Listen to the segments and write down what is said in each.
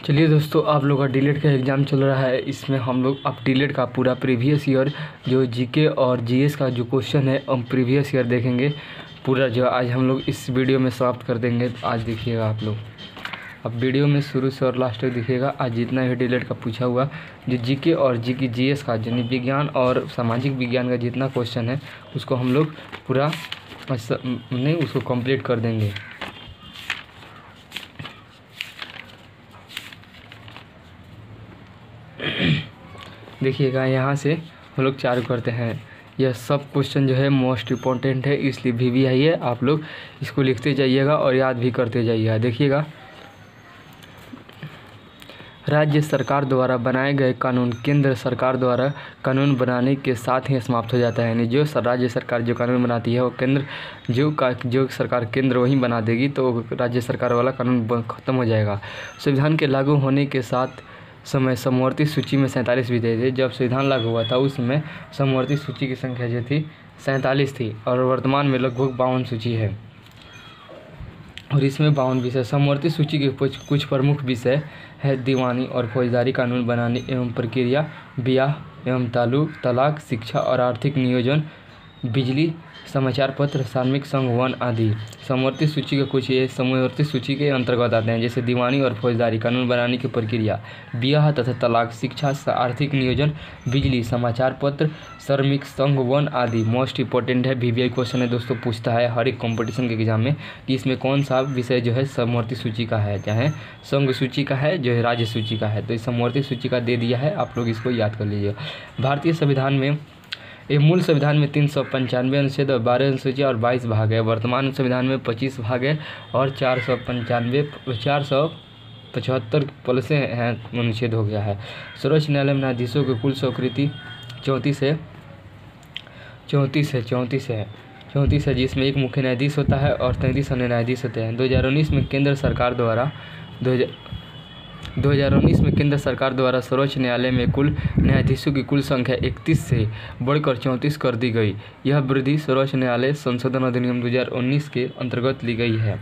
चलिए दोस्तों, आप लोग का डीलेट का एग्ज़ाम चल रहा है। इसमें हम लोग अब डीलेट का पूरा प्रीवियस ईयर जो जीके और जीएस का जो क्वेश्चन है हम प्रीवियस ईयर देखेंगे। पूरा जो आज हम लोग इस वीडियो में समाप्त कर देंगे। आज देखिएगा आप लोग, अब वीडियो में शुरू से और लास्ट तक देखिएगा। आज जितना भी डीलेट का पूछा हुआ जो जीके और जीएस का यानी विज्ञान और सामाजिक विज्ञान का जितना क्वेश्चन है उसको हम लोग पूरा नहीं उसको कंप्लीट कर देंगे। देखिएगा, यहाँ से हम लोग चालू करते हैं। यह सब क्वेश्चन जो है मोस्ट इम्पॉर्टेंट है, इसलिए VVI है। आप लोग इसको लिखते जाइएगा और याद भी करते जाइएगा। देखिएगा, राज्य सरकार द्वारा बनाए गए कानून केंद्र सरकार द्वारा कानून बनाने के साथ ही समाप्त हो जाता है। यानी जो राज्य सरकार जो कानून बनाती है वो केंद्र जो सरकार केंद्र वहीं बना देगी तो राज्य सरकार वाला कानून ख़त्म हो जाएगा। संविधान के लागू होने के साथ समय समवर्ती सूची में 47 विधेयक थे। जब संविधान लागू हुआ था उस समय समवर्ती सूची की संख्या जो थी 47 थी और वर्तमान में लगभग 52 सूची है और इसमें 52 विषय। समवर्ती सूची के कुछ प्रमुख विषय है दीवानी और फौजदारी कानून बनाने एवं प्रक्रिया, ब्याह एवं तलाक, शिक्षा और आर्थिक नियोजन, बिजली, समाचार पत्र, सार्वजनिक संघ वन आदि। समवर्ती सूची के कुछ ये समवर्ती सूची के अंतर्गत आते हैं, जैसे दीवानी और फौजदारी कानून बनाने की प्रक्रिया, ब्याह तथा तलाक, शिक्षा, आर्थिक नियोजन, बिजली, समाचार पत्र, सार्वजनिक संघ वन आदि। मोस्ट इंपॉर्टेंट है, VVI क्वेश्चन है दोस्तों, पूछता है हर एक कॉम्पिटिशन के एग्जाम में कि इसमें कौन सा विषय जो है समवर्ती सूची का है, चाहे संघ सूची का है, जो है राज्य सूची का है। तो इस समवर्ती सूची का दे दिया है, आप लोग इसको याद कर लीजिए। भारतीय संविधान में मूल संविधान में 395 अनुच्छेद और 12 अनुसूचियाँ और 22 भाग है। वर्तमान संविधान में 25 भाग है और 475 प्लस हैं अनुच्छेद हो गया है। सर्वोच्च न्यायालय में न्यायाधीशों की कुल स्वीकृति 34 है, जिसमें एक मुख्य न्यायाधीश होता है और 33 अन्य न्यायाधीश होते हैं। 2019 में केंद्र सरकार द्वारा सर्वोच्च न्यायालय में कुल न्यायाधीशों की कुल संख्या 31 से बढ़कर 34 कर दी गई। यह वृद्धि सर्वोच्च न्यायालय संशोधन अधिनियम 2019 के अंतर्गत ली गई है।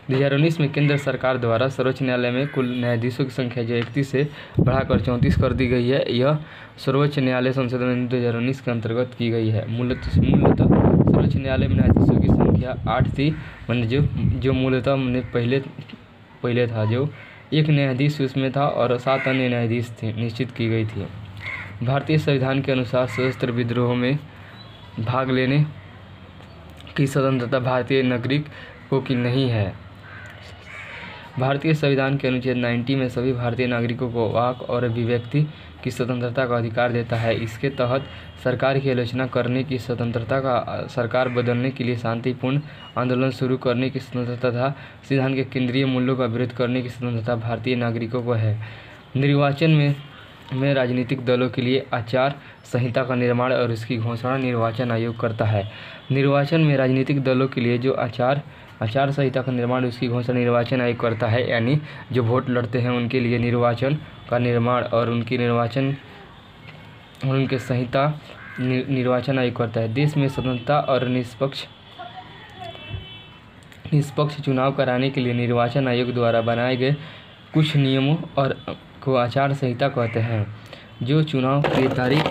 2019 में केंद्र सरकार द्वारा सर्वोच्च न्यायालय में कुल न्यायाधीशों की संख्या जो 31 से बढ़ाकर 34 कर दी गई है। यह सर्वोच्च न्यायालय संशोधन अधिनियम 2019 के अंतर्गत की गई है। मूलतः सर्वोच्च न्यायालय में न्यायाधीशों की संख्या 8 थी, मतलब जो मूलतः पहले था, जो एक न्यायाधीश उसमें था और 7 अन्य न्यायाधीश थे, निश्चित की गई थी। भारतीय संविधान के अनुसार सशस्त्र विद्रोह में भाग लेने की स्वतंत्रता भारतीय नागरिकों की नहीं है। भारतीय संविधान के अनुच्छेद 90 में सभी भारतीय नागरिकों को वाक और अभिव्यक्ति की स्वतंत्रता का अधिकार देता है। इसके तहत सरकार की आलोचना करने की स्वतंत्रता का, सरकार बदलने के लिए शांतिपूर्ण आंदोलन शुरू करने की स्वतंत्रता तथा संविधान के केंद्रीय मूल्यों का विरोध करने की स्वतंत्रता भारतीय नागरिकों को है। निर्वाचन में राजनीतिक दलों के लिए आचार संहिता का निर्माण और उसकी घोषणा निर्वाचन आयोग करता है। निर्वाचन में राजनीतिक दलों के लिए जो आचार संहिता का निर्माण उसकी घोषणा निर्वाचन आयोग करता है, यानी जो वोट लड़ते हैं उनके लिए निर्वाचन का निर्माण और उनकी उनके संहिता निर्वाचन आयोग करता है। देश में स्वतंत्रता और निष्पक्ष चुनाव कराने के लिए निर्वाचन आयोग द्वारा बनाए गए कुछ नियमों और को आचार संहिता कहते हैं, जो चुनाव की तारीख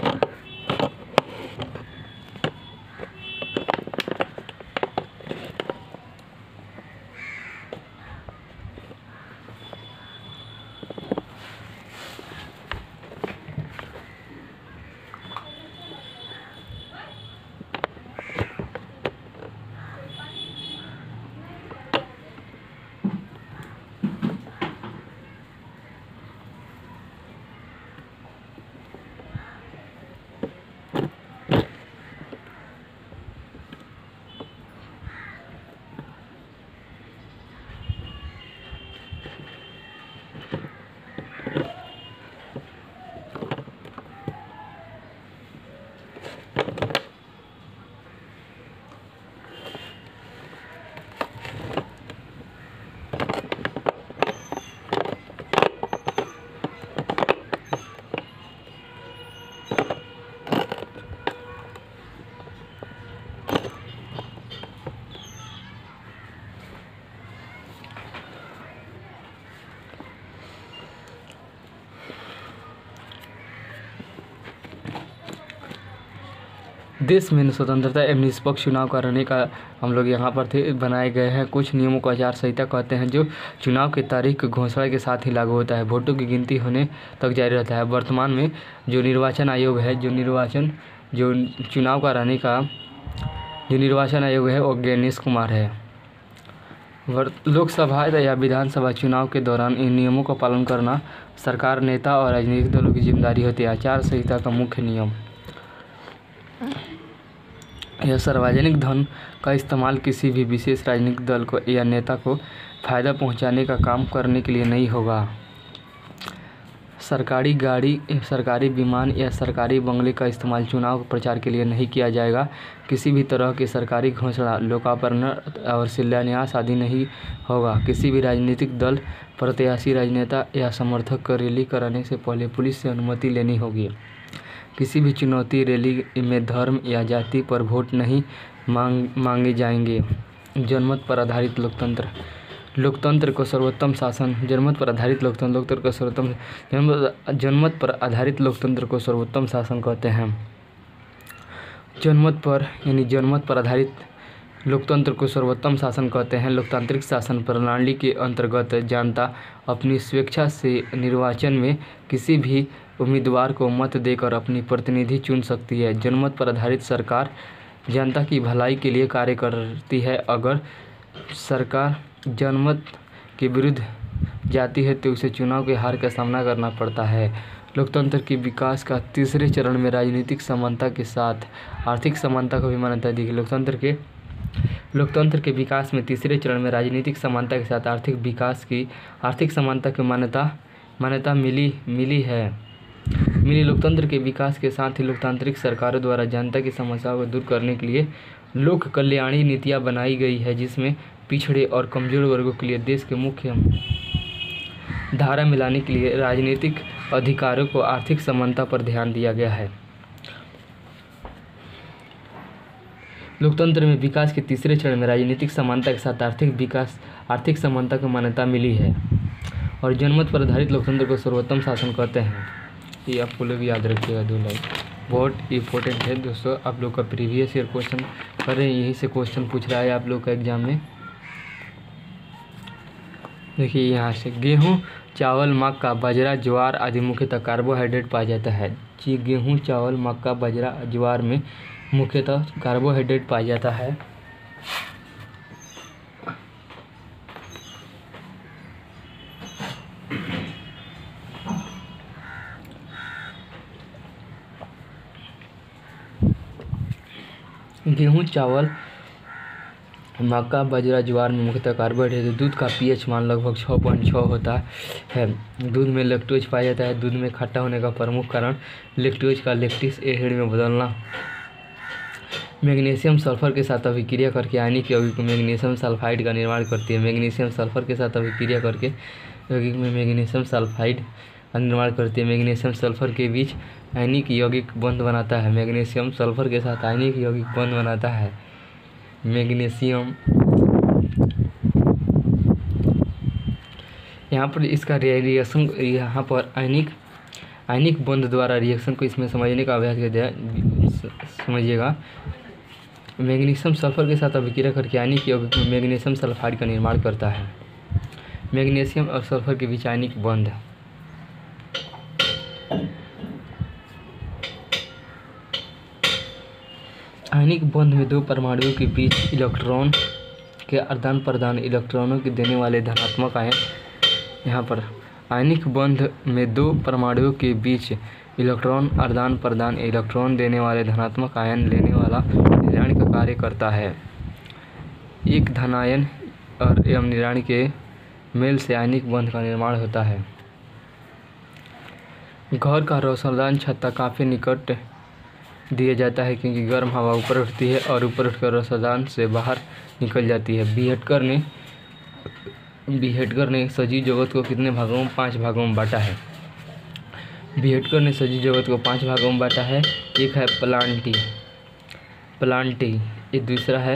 देश में स्वतंत्रता एवं निष्पक्ष चुनाव कराने का हम लोग यहाँ पर थे बनाए गए हैं कुछ नियमों को आचार संहिता कहते हैं, जो चुनाव की तारीख की घोषणा के साथ ही लागू होता है। वोटों की गिनती होने तक जारी रहता है। वर्तमान में जो निर्वाचन आयोग है, जो चुनाव कराने का जो निर्वाचन आयोग है वो गणेश कुमार है। लोकसभा या विधानसभा चुनाव के दौरान इन नियमों का पालन करना सरकार, नेता और राजनीतिक दलों की जिम्मेदारी होती है। आचार संहिता का मुख्य नियम: यह सार्वजनिक धन का इस्तेमाल किसी भी विशेष राजनीतिक दल को या नेता को फायदा पहुंचाने का काम करने के लिए नहीं होगा। सरकारी गाड़ी, सरकारी विमान या सरकारी बंगले का इस्तेमाल चुनाव प्रचार के लिए नहीं किया जाएगा। किसी भी तरह की सरकारी घोषणा, लोकार्पण और शिलान्यास आदि नहीं होगा। किसी भी राजनीतिक दल, प्रत्याशी, राजनेता या समर्थक को रैली कराने से पहले पुलिस से अनुमति लेनी होगी। किसी भी चुनावी रैली में धर्म या जाति पर वोट नहीं मांगे जाएंगे। जनमत पर आधारित लोकतंत्र, लोकतंत्र को सर्वोत्तम शासन, जनमत पर आधारित लोकतंत्र को सर्वोत्तम जनमत पर आधारित लोकतंत्र को सर्वोत्तम शासन कहते हैं। जनमत पर आधारित लोकतंत्र को सर्वोत्तम शासन कहते हैं। लोकतांत्रिक शासन प्रणाली के अंतर्गत जनता अपनी स्वेच्छा से निर्वाचन में किसी भी उम्मीदवार को मत देकर अपनी प्रतिनिधि चुन सकती है। जनमत पर आधारित सरकार जनता की भलाई के लिए कार्य करती है। अगर सरकार जनमत के विरुद्ध जाती है तो उसे चुनाव के हार का सामना करना पड़ता है। लोकतंत्र के विकास का तीसरे चरण में राजनीतिक समानता के साथ आर्थिक समानता को भी मान्यता दी गई। लोकतंत्र के विकास में तीसरे चरण में राजनीतिक समानता के साथ आर्थिक समानता की मान्यता मिली है। लोकतंत्र के विकास के साथ ही लोकतांत्रिक सरकारों द्वारा जनता की समस्याओं को दूर करने के लिए लोक कल्याणी नीतियाँ बनाई गई है, जिसमें पिछड़े और कमजोर वर्गों के लिए देश के मुख्य धारा में लाने के लिए राजनीतिक अधिकारों को आर्थिक समानता पर ध्यान दिया गया है। लोकतंत्र में विकास के तीसरे चरण में राजनीतिक समानता के साथ आर्थिक समानता को मान्यता मिली है और जनमत पर आधारित लोकतंत्र को सर्वोत्तम शासन कहते हैं। ये आपको लोग याद रखिएगा, 2 लाइन बहुत इंपॉर्टेंट है दोस्तों। आप लोग का प्रीवियस ईयर क्वेश्चन कर रहे हैं, यहीं से क्वेश्चन पूछ रहा है आप लोग का एग्जाम में। देखिए यहाँ से गेहूँ, चावल, मक्का, बाजरा, ज्वार आदि मुख्यतः कार्बोहाइड्रेट पाया जाता है। गेहूँ, चावल, मक्का, बाजरा, ज्वार में मुख्यतः कार्बोहाइड्रेट पाया जाता है। गेहूँ, चावल, मक्का, बाजरा, ज्वार में मुख्यतः कार्बोहाइड्रेट। दूध का पीएच मान लगभग 6.6 होता है। दूध में लैक्टोज पाया जाता है। दूध में खट्टा होने का प्रमुख कारण लैक्टोज का लैक्टिक एसिड में बदलना। मैग्नीशियम सल्फर के साथ अभिक्रिया करके आयनिक यौगिक मैग्नीशियम सल्फाइड का निर्माण करती है। मैग्नीशियम सल्फर के साथ अभिक्रिया करके यौगिक में मैग्नीशियम सल्फाइड का निर्माण करती है। मैग्नीशियम सल्फर के बीच आयनिक यौगिक बंध बनाता है। मैग्नीशियम सल्फर के साथ आयनिक यौगिक बंध बनाता है। मैग्नीशियम यहाँ पर इसका रिएक्शन, यहाँ पर आयनिक बंध द्वारा रिएक्शन को इसमें समझने का अभ्यास करते हैं। समझिएगा, मैग्नीशियम सल्फर के साथ अभिक्रिया करके आयनिक यौगिक में मैग्नीशियम सल्फाइड का निर्माण करता है। मैग्नीशियम और सल्फर के बीच आयनिक बंध। आयनिक बंध में 2 परमाणुओं के बीच इलेक्ट्रॉन के आदान प्रदान, इलेक्ट्रॉनों के देने वाले धनात्मक आयन। यहाँ पर आयनिक बंध में 2 परमाणुओं के बीच इलेक्ट्रॉन आदान प्रदान, इलेक्ट्रॉन देने वाले धनात्मक आयन लेने वाला निरायन का कार्य करता है। एक धनायन और एवं निरायन के मेल से आयनिक बंध का निर्माण होता है। घर का रोशनदान छत्ता काफ़ी निकट दिया जाता है क्योंकि गर्म हवा ऊपर उठती है और ऊपर उठकर रोशनदान से बाहर निकल जाती है। बीहटकर ने सजीव जगत को कितने भागों में? 5 भागों में बांटा है। बीहटकर ने सजीव जगत को 5 भागों में बांटा है। एक है प्लांटी, ये दूसरा है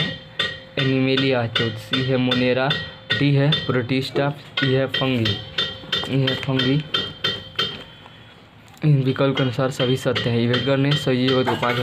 एनिमेलिया, चौथी है मोनेरा, डी है प्रोटिस्टा, ई है फंगी। इन विकल्प के अनुसार सभी सत्य हैं। बीहटकर ने सजीव जगत को 5